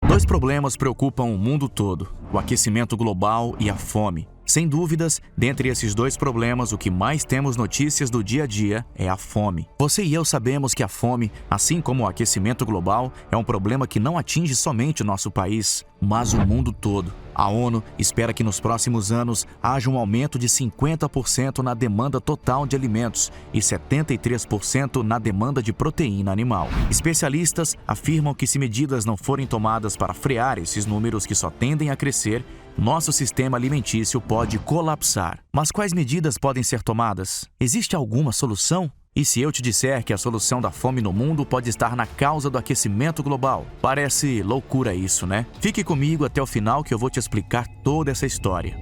Dois problemas preocupam o mundo todo: o aquecimento global e a fome. Sem dúvidas, dentre esses dois problemas, o que mais temos notícias do dia a dia é a fome. Você e eu sabemos que a fome, assim como o aquecimento global, é um problema que não atinge somente o nosso país, mas o mundo todo. A ONU espera que nos próximos anos haja um aumento de 50% na demanda total de alimentos e 73% na demanda de proteína animal. Especialistas afirmam que se medidas não forem tomadas para frear esses números que só tendem a crescer, nosso sistema alimentício pode colapsar. Mas quais medidas podem ser tomadas? Existe alguma solução? E se eu te disser que a solução da fome no mundo pode estar na causa do aquecimento global? Parece loucura isso, né? Fique comigo até o final que eu vou te explicar toda essa história.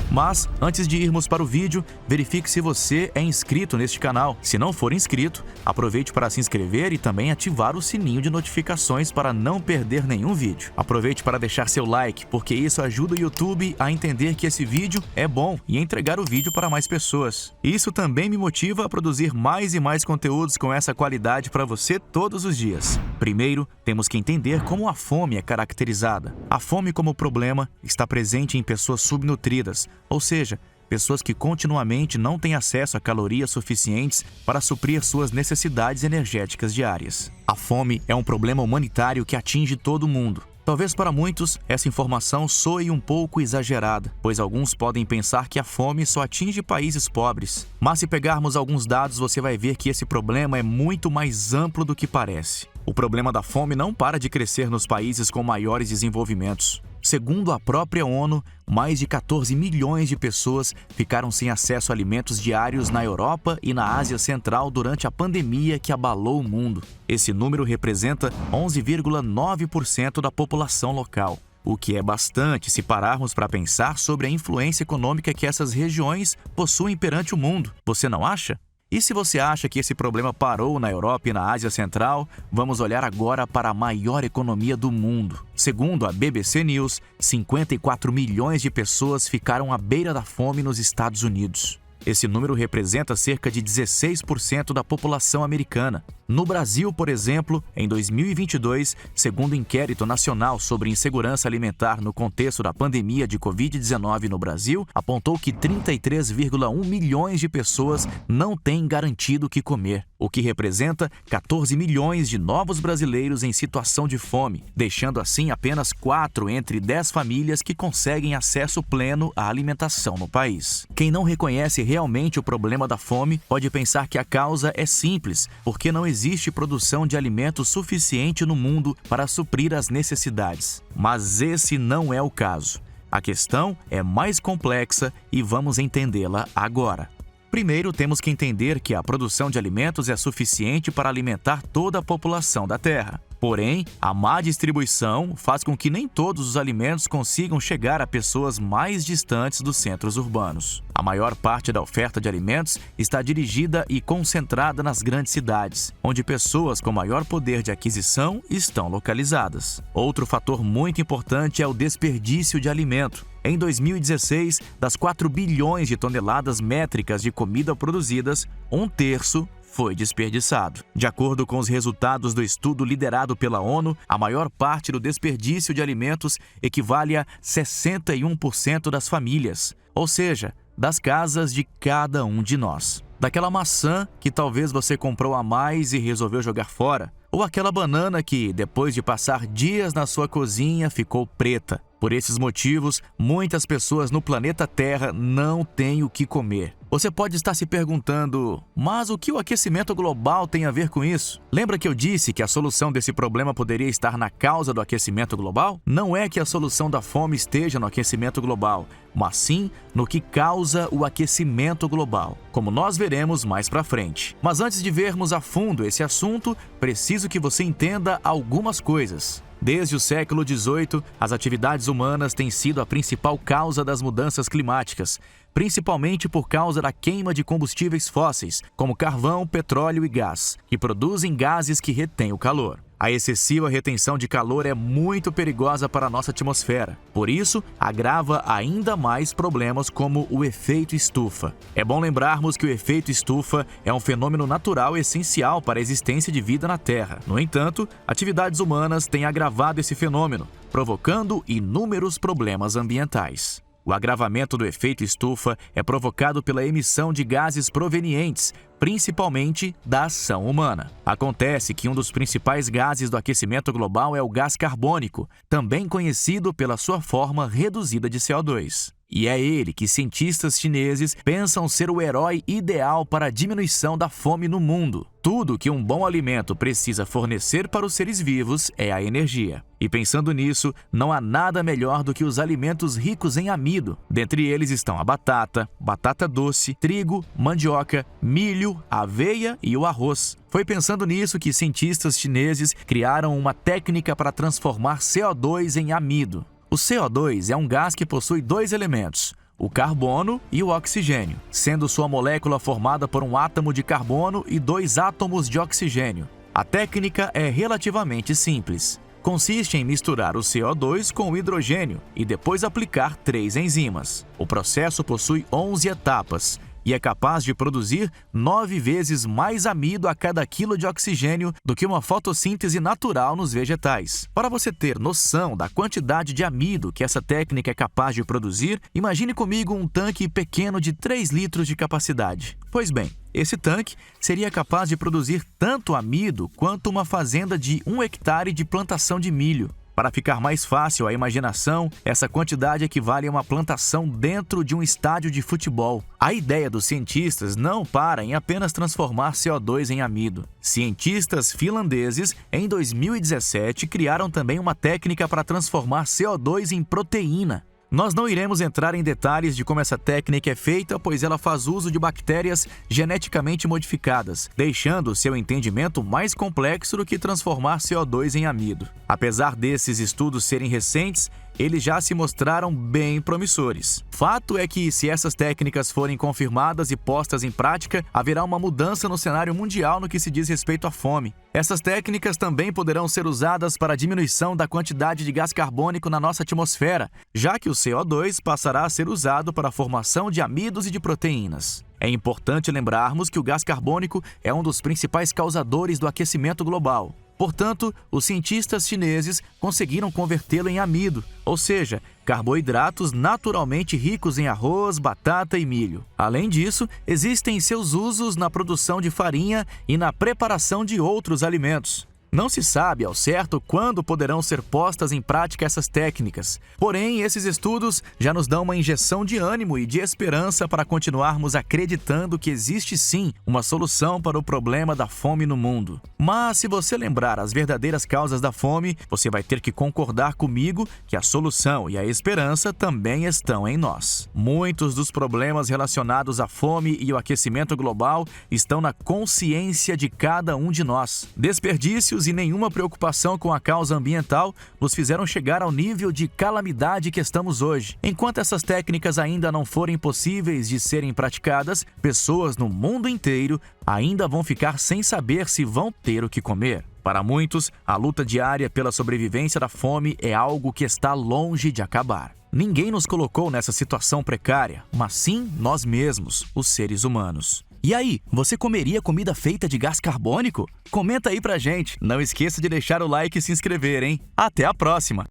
Mas, antes de irmos para o vídeo, verifique se você é inscrito neste canal. Se não for inscrito, aproveite para se inscrever e também ativar o sininho de notificações para não perder nenhum vídeo. Aproveite para deixar seu like, porque isso ajuda o YouTube a entender que esse vídeo é bom e a entregar o vídeo para mais pessoas. Isso também me motiva a produzir mais e mais conteúdos com essa qualidade para você todos os dias. Primeiro, temos que entender como a fome é caracterizada. A fome como problema está presente em pessoas subnutridas, ou seja, pessoas que continuamente não têm acesso a calorias suficientes para suprir suas necessidades energéticas diárias. A fome é um problema humanitário que atinge todo mundo. Talvez para muitos essa informação soe um pouco exagerada, pois alguns podem pensar que a fome só atinge países pobres. Mas se pegarmos alguns dados, você vai ver que esse problema é muito mais amplo do que parece. O problema da fome não para de crescer nos países com maiores desenvolvimentos. Segundo a própria ONU, mais de 14 milhões de pessoas ficaram sem acesso a alimentos diários na Europa e na Ásia Central durante a pandemia que abalou o mundo. Esse número representa 11,9% da população local, o que é bastante se pararmos para pensar sobre a influência econômica que essas regiões possuem perante o mundo. Você não acha? E se você acha que esse problema parou na Europa e na Ásia Central, vamos olhar agora para a maior economia do mundo. Segundo a BBC News, 54 milhões de pessoas ficaram à beira da fome nos Estados Unidos. Esse número representa cerca de 16% da população americana. No Brasil, por exemplo, em 2022, segundo o Inquérito Nacional sobre Insegurança Alimentar no contexto da pandemia de Covid-19 no Brasil, apontou que 33,1 milhões de pessoas não têm garantido o que comer, o que representa 14 milhões de novos brasileiros em situação de fome, deixando assim apenas 4 entre 10 famílias que conseguem acesso pleno à alimentação no país. Quem não reconhece realmente o problema da fome pode pensar que a causa é simples, porque não existe produção de alimentos suficiente no mundo para suprir as necessidades. Mas esse não é o caso. A questão é mais complexa e vamos entendê-la agora. Primeiro, temos que entender que a produção de alimentos é suficiente para alimentar toda a população da Terra. Porém, a má distribuição faz com que nem todos os alimentos consigam chegar a pessoas mais distantes dos centros urbanos. A maior parte da oferta de alimentos está dirigida e concentrada nas grandes cidades, onde pessoas com maior poder de aquisição estão localizadas. Outro fator muito importante é o desperdício de alimento. Em 2016, das 4 bilhões de toneladas métricas de comida produzidas, 1/3 foi desperdiçado. De acordo com os resultados do estudo liderado pela ONU, a maior parte do desperdício de alimentos equivale a 61% das famílias, ou seja, das casas de cada um de nós. Daquela maçã que talvez você comprou a mais e resolveu jogar fora, ou aquela banana que, depois de passar dias na sua cozinha, ficou preta. Por esses motivos, muitas pessoas no planeta Terra não têm o que comer. Você pode estar se perguntando, mas o que o aquecimento global tem a ver com isso? Lembra que eu disse que a solução desse problema poderia estar na causa do aquecimento global? Não é que a solução da fome esteja no aquecimento global, mas sim no que causa o aquecimento global, como nós veremos mais pra frente. Mas antes de vermos a fundo esse assunto, preciso que você entenda algumas coisas. Desde o século XVIII, as atividades humanas têm sido a principal causa das mudanças climáticas, principalmente por causa da queima de combustíveis fósseis, como carvão, petróleo e gás, que produzem gases que retêm o calor. A excessiva retenção de calor é muito perigosa para a nossa atmosfera. Por isso, agrava ainda mais problemas como o efeito estufa. É bom lembrarmos que o efeito estufa é um fenômeno natural essencial para a existência de vida na Terra. No entanto, atividades humanas têm agravado esse fenômeno, provocando inúmeros problemas ambientais. O agravamento do efeito estufa é provocado pela emissão de gases provenientes, principalmente da ação humana. Acontece que um dos principais gases do aquecimento global é o gás carbônico, também conhecido pela sua forma reduzida de CO2. E é ele que cientistas chineses pensam ser o herói ideal para a diminuição da fome no mundo. Tudo que um bom alimento precisa fornecer para os seres vivos é a energia. E pensando nisso, não há nada melhor do que os alimentos ricos em amido. Dentre eles estão a batata, batata doce, trigo, mandioca, milho, aveia e o arroz. Foi pensando nisso que cientistas chineses criaram uma técnica para transformar CO2 em amido. O CO2 é um gás que possui dois elementos, o carbono e o oxigênio, sendo sua molécula formada por um átomo de carbono e dois átomos de oxigênio. A técnica é relativamente simples. Consiste em misturar o CO2 com o hidrogênio e depois aplicar 3 enzimas. O processo possui 11 etapas e é capaz de produzir 9 vezes mais amido a cada quilo de oxigênio do que uma fotossíntese natural nos vegetais. Para você ter noção da quantidade de amido que essa técnica é capaz de produzir, imagine comigo um tanque pequeno de 3 litros de capacidade. Pois bem, esse tanque seria capaz de produzir tanto amido quanto uma fazenda de 1 hectare de plantação de milho. Para ficar mais fácil a imaginação, essa quantidade equivale a uma plantação dentro de um estádio de futebol. A ideia dos cientistas não para em apenas transformar CO2 em amido. Cientistas finlandeses, em 2017, criaram também uma técnica para transformar CO2 em proteína. Nós não iremos entrar em detalhes de como essa técnica é feita, pois ela faz uso de bactérias geneticamente modificadas, deixando seu entendimento mais complexo do que transformar CO2 em amido. Apesar desses estudos serem recentes, eles já se mostraram bem promissores. Fato é que, se essas técnicas forem confirmadas e postas em prática, haverá uma mudança no cenário mundial no que se diz respeito à fome. Essas técnicas também poderão ser usadas para a diminuição da quantidade de gás carbônico na nossa atmosfera, já que o CO2 passará a ser usado para a formação de amidos e de proteínas. É importante lembrarmos que o gás carbônico é um dos principais causadores do aquecimento global. Portanto, os cientistas chineses conseguiram convertê-lo em amido, ou seja, carboidratos naturalmente ricos em arroz, batata e milho. Além disso, existem seus usos na produção de farinha e na preparação de outros alimentos. Não se sabe ao certo quando poderão ser postas em prática essas técnicas. Porém, esses estudos já nos dão uma injeção de ânimo e de esperança para continuarmos acreditando que existe sim uma solução para o problema da fome no mundo. Mas se você lembrar as verdadeiras causas da fome, você vai ter que concordar comigo que a solução e a esperança também estão em nós. Muitos dos problemas relacionados à fome e ao aquecimento global estão na consciência de cada um de nós. Desperdícios e nenhuma preocupação com a causa ambiental nos fizeram chegar ao nível de calamidade que estamos hoje. Enquanto essas técnicas ainda não forem possíveis de serem praticadas, pessoas no mundo inteiro ainda vão ficar sem saber se vão ter o que comer. Para muitos, a luta diária pela sobrevivência da fome é algo que está longe de acabar. Ninguém nos colocou nessa situação precária, mas sim nós mesmos, os seres humanos. E aí, você comeria comida feita de gás carbônico? Comenta aí pra gente. Não esqueça de deixar o like e se inscrever, hein? Até a próxima!